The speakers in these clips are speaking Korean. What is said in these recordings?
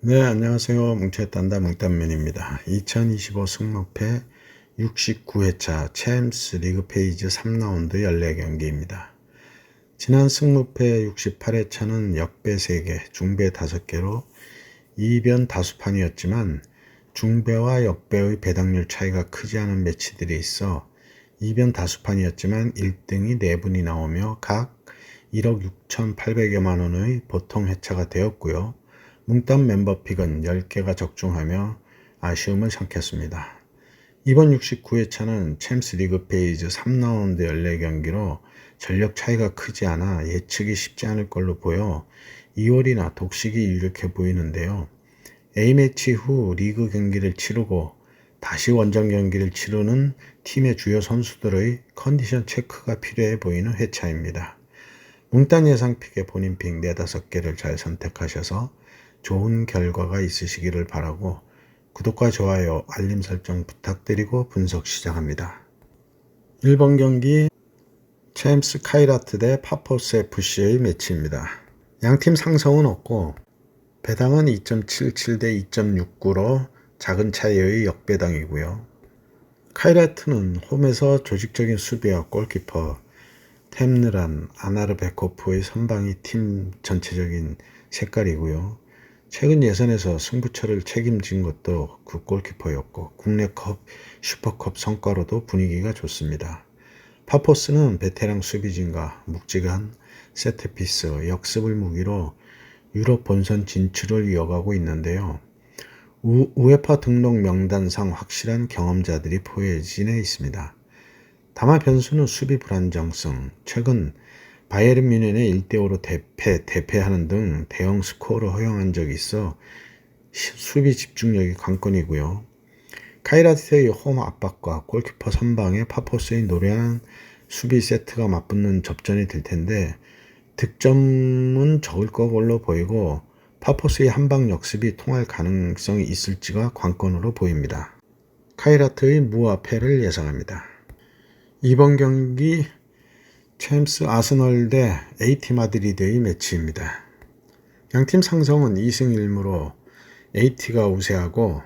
네, 안녕하세요. 뭉쳤단다 뭉딴맨입니다. 2025 승무패 69회차 챔스 리그 페이지 3라운드 14경기입니다. 지난 승무패 68회차는 역배 3개, 중배 5개로 이변 다수판이었지만 중배와 역배의 배당률 차이가 크지 않은 매치들이 있어 이변 다수판이었지만 1등이 4분이 나오며 각 1억 6,800여만 원의 보통 회차가 되었고요. 뭉딴 멤버픽은 10개가 적중하며 아쉬움을 삼켰습니다. 이번 69회차는 챔스 리그 페이지 3라운드 14경기로 전력 차이가 크지 않아 예측이 쉽지 않을 걸로 보여 2월이나 독식이 유력해 보이는데요. A매치 후 리그 경기를 치르고 다시 원정 경기를 치르는 팀의 주요 선수들의 컨디션 체크가 필요해 보이는 회차입니다. 뭉딴 예상픽에 본인 픽 4-5개를 잘 선택하셔서 좋은 결과가 있으시기를 바라고 구독과 좋아요, 알림 설정 부탁드리고 분석 시작합니다. 1번 경기 챔스 카이라트 대 파포스 FC의 매치입니다. 양팀 상성은 없고 배당은 2.77 대 2.69로 작은 차이의 역배당이고요. 카이라트는 홈에서 조직적인 수비와 골키퍼 템느란 아나르베코프의 선방이 팀 전체적인 색깔이고요. 최근 예선에서 승부처를 책임진 것도 그 골키퍼였고 국내컵, 슈퍼컵 성과로도 분위기가 좋습니다. 파포스는 베테랑 수비진과 묵직한 세트피스, 역습을 무기로 유럽 본선 진출을 이어가고 있는데요. 우에파 등록 명단상 확실한 경험자들이 포진해 있습니다. 다만 변수는 수비 불안정성, 최근 바이에른 뮌헨의 1대5로 대패하는 등 대형 스코어를 허용한 적이 있어 수비 집중력이 관건이고요. 카이라트의 홈 압박과 골키퍼 선방에 파포스의 노련한 수비 세트가 맞붙는 접전이 될 텐데 득점은 적을 걸로 보이고 파포스의 한방 역습이 통할 가능성이 있을지가 관건으로 보입니다. 카이라트의 무와 패를 예상합니다. 이번 경기 챔스 아스널 대 AT 마드리드의 매치입니다. 양팀 상성은 2승 1무로 AT가 우세하고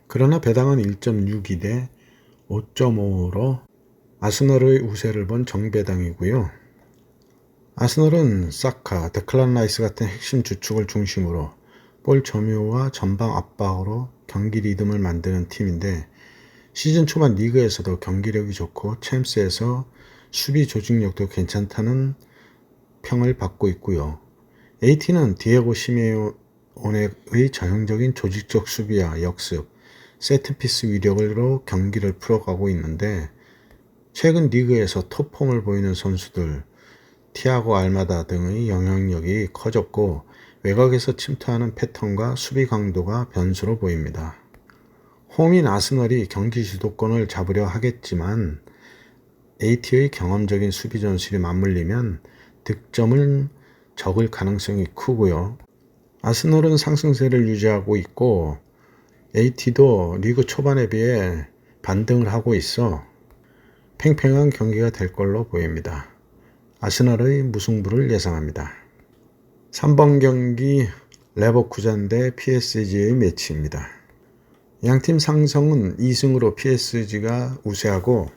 그러나 배당은 1.62 대 5.5로 아스널의 우세를 본 정배당이고요. 아스널은 사카, 데클란 라이스 같은 핵심 주축을 중심으로 볼 점유와 전방 압박으로 경기 리듬을 만드는 팀인데 시즌 초반 리그에서도 경기력이 좋고 챔스에서 수비 조직력도 괜찮다는 평을 받고 있고요. AT는 디에고 시메오네의 전형적인 조직적 수비와 역습, 세트피스 위력으로 경기를 풀어가고 있는데 최근 리그에서 톱폼을 보이는 선수들 티아고 알마다 등의 영향력이 커졌고 외곽에서 침투하는 패턴과 수비 강도가 변수로 보입니다. 홈인 아스널이 경기 주도권을 잡으려 하겠지만 AT의 경험적인 수비 전술이 맞물리면 득점을 적을 가능성이 크고요. 아스널은 상승세를 유지하고 있고 AT도 리그 초반에 비해 반등을 하고 있어 팽팽한 경기가 될 걸로 보입니다. 아스널의 무승부를 예상합니다. 3번 경기 레버쿠젠 대 PSG의 매치입니다. 양팀 상성은 2승으로 PSG가 우세하고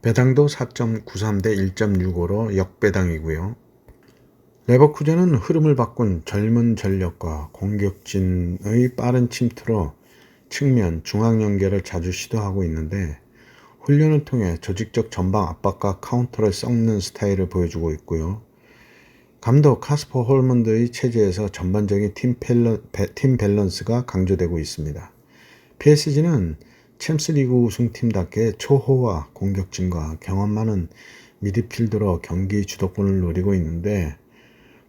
배당도 4.93 대 1.65로 역배당이고요. 레버쿠젠은 흐름을 바꾼 젊은 전력과 공격진의 빠른 침투로 측면, 중앙 연결을 자주 시도하고 있는데 훈련을 통해 조직적 전방 압박과 카운터를 섞는 스타일을 보여주고 있고요. 감독 카스퍼 홀먼드의 체제에서 전반적인 팀 밸런스가 강조되고 있습니다. PSG는 챔스 리그 우승팀답게 초호화 공격진과 경험 많은 미드필더로 경기 주도권을 노리고 있는데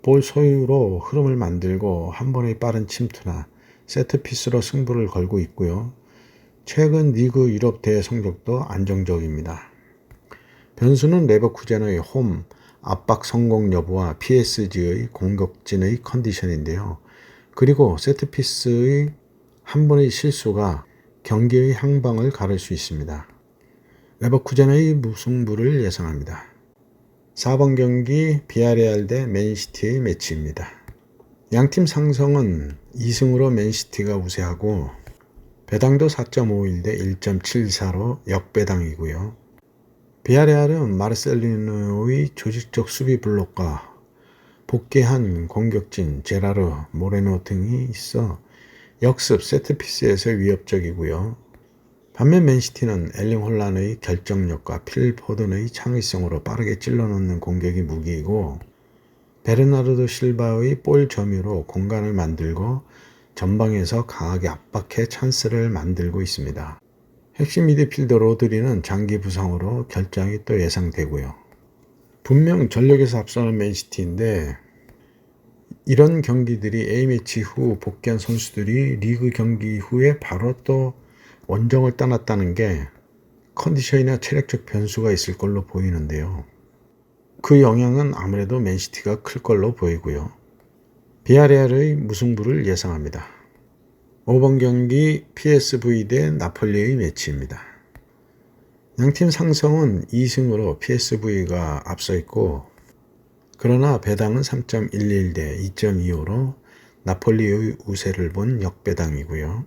볼 소유로 흐름을 만들고 한 번의 빠른 침투나 세트피스로 승부를 걸고 있고요. 최근 리그 유럽 대회 성적도 안정적입니다. 변수는 레버쿠젠의 홈 압박 성공 여부와 PSG의 공격진의 컨디션인데요. 그리고 세트피스의 한 번의 실수가 경기의 향방을 가를 수 있습니다. 레버쿠젠의 무승부를 예상합니다. 4번 경기 비아레알 대 맨시티의 매치입니다. 양팀 상성은 2승으로 맨시티가 우세하고 배당도 4.51 대 1.74로 역배당이고요. 비아레알은 마르셀리노의 조직적 수비 블록과 복귀한 공격진 제라르, 모레노 등이 있어 역습 세트피스에서 위협적이고요. 반면 맨시티는 엘링 홀란의 결정력과 필 포든의 창의성으로 빠르게 찔러넣는 공격이 무기이고 베르나르도 실바의 볼 점유로 공간을 만들고 전방에서 강하게 압박해 찬스를 만들고 있습니다. 핵심 미드필더 로드리는 장기 부상으로 결장이 또 예상되고요. 분명 전력에서 앞서는 맨시티인데 이런 경기들이 A매치 후 복귀한 선수들이 리그 경기 후에 바로 또 원정을 떠났다는 게 컨디션이나 체력적 변수가 있을 걸로 보이는데요. 그 영향은 아무래도 맨시티가 클 걸로 보이고요. 비아레알의 무승부를 예상합니다. 5번 경기 PSV 대 나폴리의 매치입니다. 양팀 상성은 2승으로 PSV가 앞서 있고 그러나 배당은 3.11 대 2.25로 나폴리의 우세를 본 역배당이고요.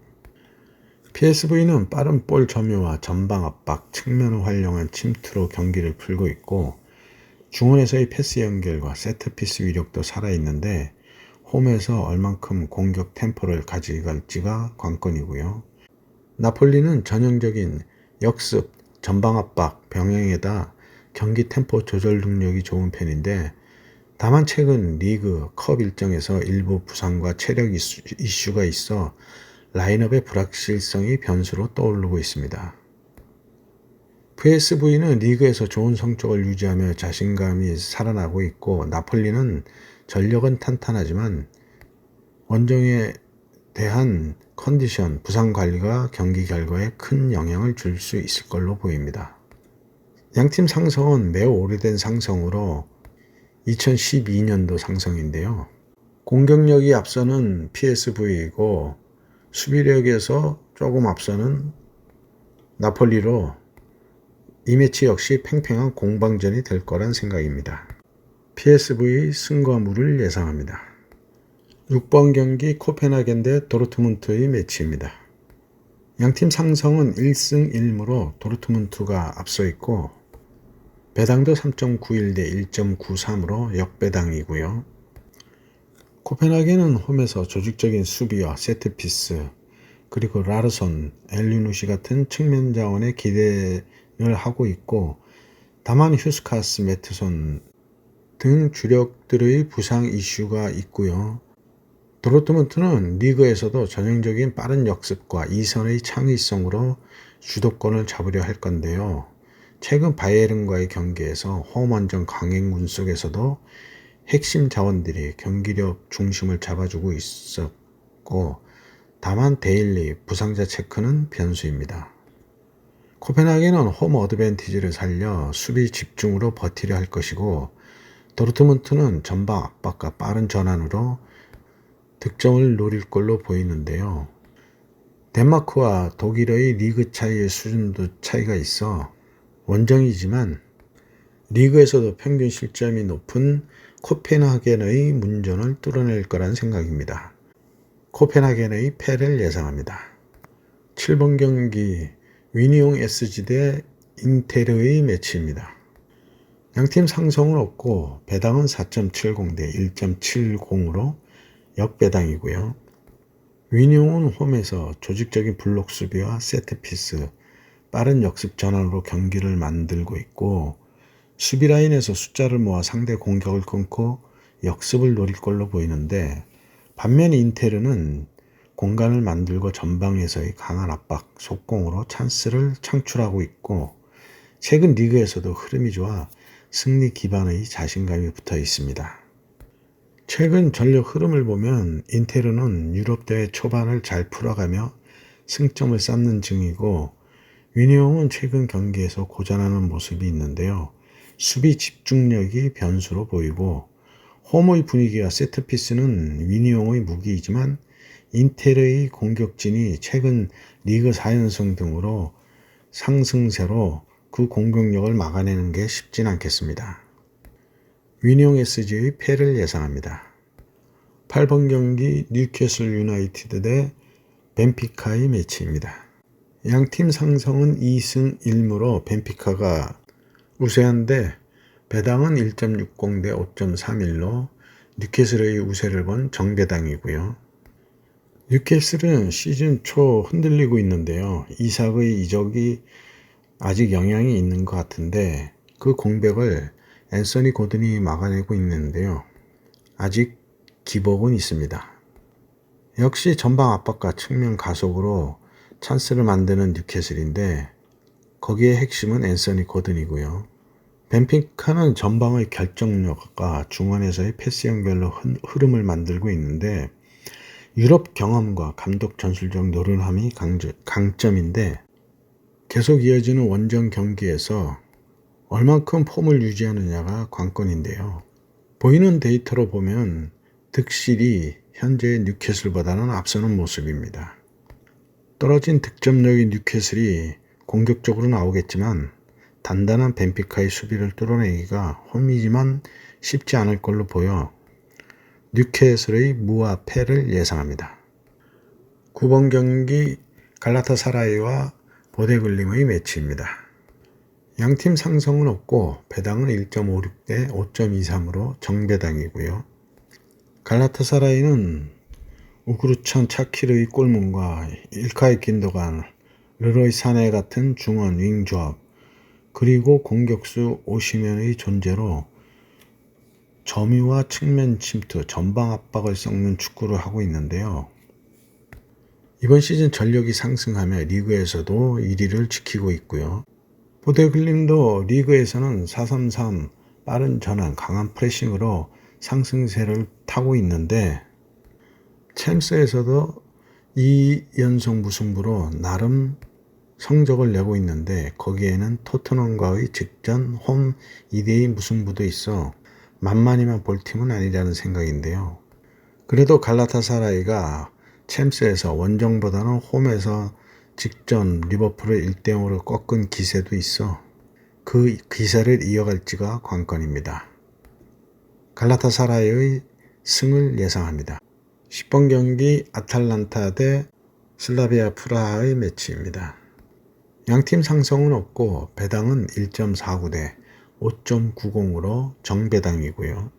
PSV는 빠른 볼 점유와 전방 압박, 측면을 활용한 침투로 경기를 풀고 있고 중원에서의 패스 연결과 세트피스 위력도 살아있는데 홈에서 얼만큼 공격 템포를 가져갈지가 관건이고요. 나폴리는 전형적인 역습, 전방 압박, 병행에다 경기 템포 조절 능력이 좋은 편인데 다만 최근 리그, 컵 일정에서 일부 부상과 체력 이슈가 있어 라인업의 불확실성이 변수로 떠오르고 있습니다. PSV는 리그에서 좋은 성적을 유지하며 자신감이 살아나고 있고 나폴리는 전력은 탄탄하지만 원정에 대한 컨디션, 부상 관리가 경기 결과에 큰 영향을 줄 수 있을 걸로 보입니다. 양팀 상성은 매우 오래된 상성으로 2012년도 상성인데요. 공격력이 앞서는 PSV이고 수비력에서 조금 앞서는 나폴리로 이 매치 역시 팽팽한 공방전이 될 거란 생각입니다. PSV 승과무를 예상합니다. 6번 경기 코펜하겐 대 도르트문트의 매치입니다. 양팀 상성은 1승 1무로 도르트문트가 앞서 있고 배당도 3.91 대 1.93으로 역배당이고요. 코펜하겐은 홈에서 조직적인 수비와 세트피스 그리고 라르손, 엘리누시 같은 측면 자원에 기대를 하고 있고 다만 휴스카스, 매트손 등 주력들의 부상 이슈가 있고요. 도르트문트는 리그에서도 전형적인 빠른 역습과 이선의 창의성으로 주도권을 잡으려 할 건데요. 최근 바이에른과의 경기에서 홈 원정 강행군 속에서도 핵심 자원들이 경기력 중심을 잡아주고 있었고 다만 데일리, 부상자 체크는 변수입니다. 코펜하겐은 홈 어드밴티지를 살려 수비 집중으로 버티려 할 것이고 도르트문트는 전방 압박과 빠른 전환으로 득점을 노릴 걸로 보이는데요. 덴마크와 독일의 리그 차이의 수준도 차이가 있어 원정이지만 리그에서도 평균 실점이 높은 코펜하겐의 문전을 뚫어낼 거란 생각입니다. 코펜하겐의 패를 예상합니다. 7번 경기 위니옹 SG 대 인테르의 매치입니다. 양팀 상성은 없고 배당은 4.70 대 1.70으로 역배당이고요. 위니옹은 홈에서 조직적인 블록 수비와 세트피스, 빠른 역습 전환으로 경기를 만들고 있고 수비 라인에서 숫자를 모아 상대 공격을 끊고 역습을 노릴 걸로 보이는데 반면 인테르는 공간을 만들고 전방에서의 강한 압박, 속공으로 찬스를 창출하고 있고 최근 리그에서도 흐름이 좋아 승리 기반의 자신감이 붙어 있습니다. 최근 전력 흐름을 보면 인테르는 유럽 대회 초반을 잘 풀어가며 승점을 쌓는 중이고 위니옹은 최근 경기에서 고전하는 모습이 있는데요. 수비 집중력이 변수로 보이고 홈의 분위기와 세트피스는 위니옹의 무기이지만 인테르의 공격진이 최근 리그 4연승 등으로 상승세로 그 공격력을 막아내는 게 쉽진 않겠습니다. 위니옹 SG의 패를 예상합니다. 8번 경기 뉴캐슬 유나이티드 대 벤피카의 매치입니다. 양팀 상성은 2승 1무로 벤피카가 우세한데 배당은 1.60 대 5.31로 뉴캐슬의 우세를 본 정배당이고요. 뉴캐슬은 시즌 초 흔들리고 있는데요. 이삭의 이적이 아직 영향이 있는 것 같은데 그 공백을 앤서니 고든이 막아내고 있는데요. 아직 기복은 있습니다. 역시 전방 압박과 측면 가속으로 찬스를 만드는 뉴캐슬인데 거기에 핵심은 앤서니 고든이고요. 벤피카는 전방의 결정력과 중원에서의 패스 연결로 흐름을 만들고 있는데 유럽 경험과 감독 전술적 노련함이 강점인데 계속 이어지는 원정 경기에서 얼만큼 폼을 유지하느냐가 관건인데요. 보이는 데이터로 보면 득실이 현재 뉴캐슬보다는 앞서는 모습입니다. 떨어진 득점력의 뉴캐슬이 공격적으로 나오겠지만 단단한 벤피카의 수비를 뚫어내기가 홈이지만 쉽지 않을 걸로 보여 뉴캐슬의 무와 패를 예상합니다. 9번 경기 갈라타사라이와 보데글림의 매치입니다. 양팀 상성은 없고 배당은 1.56 대 5.23으로 정배당이고요. 갈라타사라이는 우그루찬 차키르의 골문과 일카이 긴도간, 르로이 사네 같은 중원 윙 조합, 그리고 공격수 오시멘의 존재로 점유와 측면 침투, 전방 압박을 섞는 축구를 하고 있는데요. 이번 시즌 전력이 상승하며 리그에서도 1위를 지키고 있고요. 보데글림도 리그에서는 4-3-3 빠른 전환, 강한 프레싱으로 상승세를 타고 있는데 챔스에서도 2연속 무승부로 나름 성적을 내고 있는데 거기에는 토트넘과의 직전 홈 2대2 무승부도 있어 만만히만 볼 팀은 아니라는 생각인데요. 그래도 갈라타사라이가 챔스에서 원정보다는 홈에서 직전 리버풀을 1대0으로 꺾은 기세도 있어 그 기세를 이어갈지가 관건입니다. 갈라타사라이의 승을 예상합니다. 10번 경기 아탈란타 대 슬라비아 프라하의 매치입니다. 양팀 상성은 없고 배당은 1.49 대 5.90으로 정배당이고요.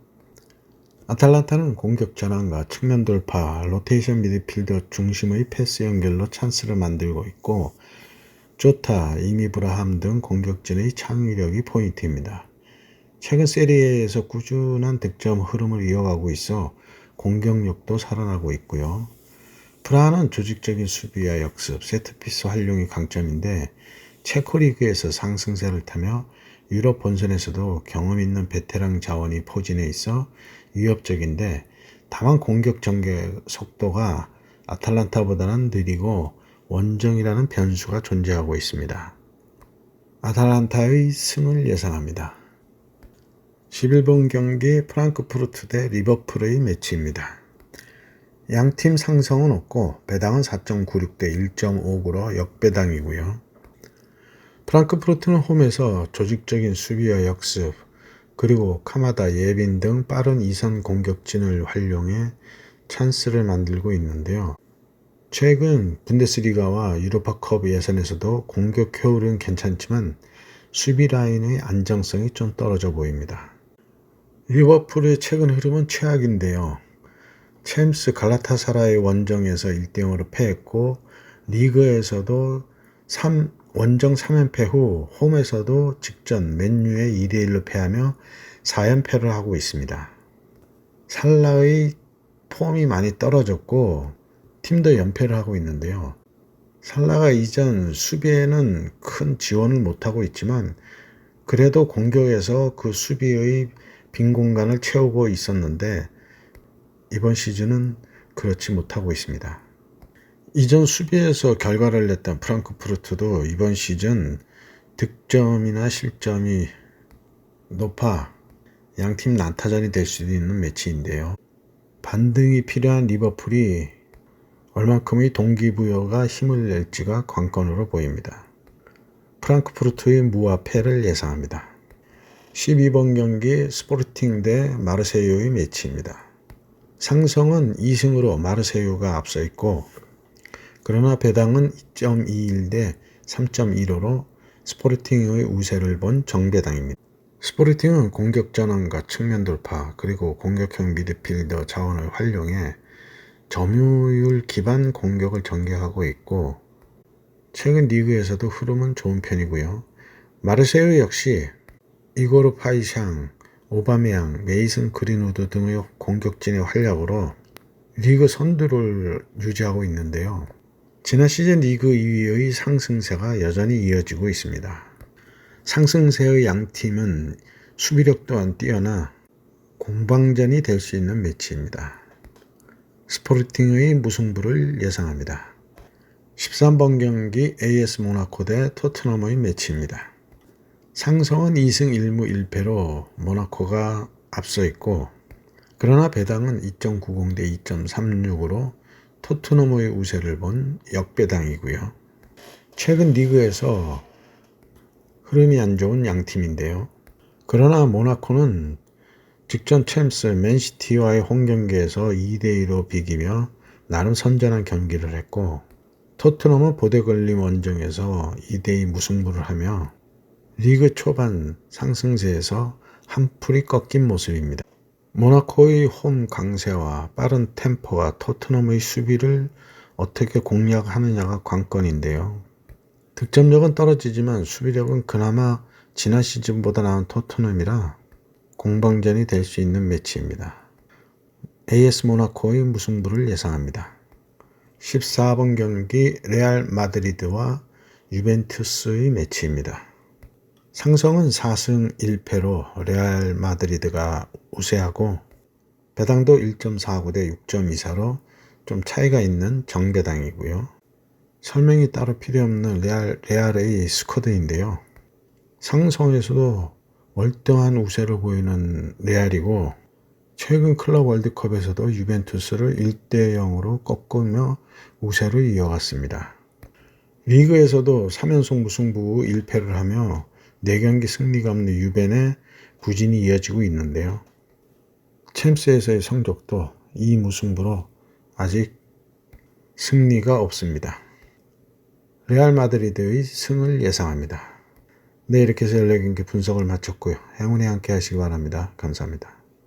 아탈란타는 공격 전환과 측면 돌파, 로테이션 미드필더 중심의 패스 연결로 찬스를 만들고 있고 조타, 이미브라함 등 공격진의 창의력이 포인트입니다. 최근 세리에에서 꾸준한 득점 흐름을 이어가고 있어 공격력도 살아나고 있고요. 프라하는 조직적인 수비와 역습, 세트피스 활용이 강점인데 체코 리그에서 상승세를 타며 유럽 본선에서도 경험 있는 베테랑 자원이 포진해 있어 위협적인데 다만 공격 전개 속도가 아탈란타보다는 느리고 원정이라는 변수가 존재하고 있습니다. 아탈란타의 승을 예상합니다. 11번 경기 프랑크푸르트 대 리버풀의 매치입니다. 양팀 상성은 없고 배당은 4.96 대 1.59로 역배당이고요. 프랑크푸르트는 홈에서 조직적인 수비와 역습, 그리고 카마다, 예빈 등 빠른 2선 공격진을 활용해 찬스를 만들고 있는데요. 최근 분데스리가와 유로파컵 예선에서도 공격 효율은 괜찮지만 수비 라인의 안정성이 좀 떨어져 보입니다. 리버풀의 최근 흐름은 최악인데요. 챔스 갈라타사라의 원정에서 1대0으로 패했고 리그에서도 원정 3연패 후 홈에서도 직전 맨유에 2대1로 패하며 4연패를 하고 있습니다. 살라의 폼이 많이 떨어졌고 팀도 연패를 하고 있는데요. 살라가 이전 수비에는 큰 지원을 못하고 있지만 그래도 공격에서 그 수비의 빈 공간을 채우고 있었는데 이번 시즌은 그렇지 못하고 있습니다. 이전 수비에서 결과를 냈던 프랑크푸르트도 이번 시즌 득점이나 실점이 높아 양팀 난타전이 될 수도 있는 매치인데요. 반등이 필요한 리버풀이 얼만큼의 동기부여가 힘을 낼지가 관건으로 보입니다. 프랑크푸르트의 무와 패를 예상합니다. 12번 경기 스포르팅 대 마르세유의 매치입니다. 상성은 2승으로 마르세유가 앞서 있고 그러나 배당은 2.21 대 3.15로 스포르팅의 우세를 본 정배당입니다. 스포르팅은 공격 전환과 측면 돌파 그리고 공격형 미드필더 자원을 활용해 점유율 기반 공격을 전개하고 있고 최근 리그에서도 흐름은 좋은 편이고요. 마르세유 역시 이고르 파이샹, 오바메양, 메이슨 그린우드 등의 공격진의 활약으로 리그 선두를 유지하고 있는데요. 지난 시즌 리그 2위의 상승세가 여전히 이어지고 있습니다. 상승세의 양팀은 수비력 또한 뛰어나 공방전이 될 수 있는 매치입니다. 스포르팅의 무승부를 예상합니다. 13번 경기 AS 모나코 대 토트넘의 매치입니다. 상성은 2승 1무 1패로 모나코가 앞서 있고 그러나 배당은 2.90 대 2.36으로 토트넘의 우세를 본 역배당이고요. 최근 리그에서 흐름이 안 좋은 양팀인데요. 그러나 모나코는 직전 챔스 맨시티와의 홈경기에서 2대2로 비기며 나름 선전한 경기를 했고 토트넘은 보대걸림 원정에서 2대2 무승부를 하며 리그 초반 상승세에서 한풀이 꺾인 모습입니다. 모나코의 홈 강세와 빠른 템포가 토트넘의 수비를 어떻게 공략하느냐가 관건인데요. 득점력은 떨어지지만 수비력은 그나마 지난 시즌보다 나은 토트넘이라 공방전이 될 수 있는 매치입니다. AS 모나코의 무승부를 예상합니다. 14번 경기 레알 마드리드와 유벤투스의 매치입니다. 상성은 4승 1패로 레알 마드리드가 우세하고 배당도 1.49 대 6.24로 좀 차이가 있는 정배당이고요. 설명이 따로 필요 없는 레알의 스쿼드인데요. 상성에서도 월등한 우세를 보이는 레알이고 최근 클럽 월드컵에서도 유벤투스를 1대 0으로 꺾으며 우세를 이어갔습니다. 리그에서도 3연속 무승부 1패를 하며 4경기 승리가 없는 유벤의 부진이 이어지고 있는데요. 챔스에서의 성적도 이 무승부로 아직 승리가 없습니다. 레알 마드리드의 승을 예상합니다. 네, 이렇게 해서 14경기 분석을 마쳤고요. 행운에 함께 하시기 바랍니다. 감사합니다.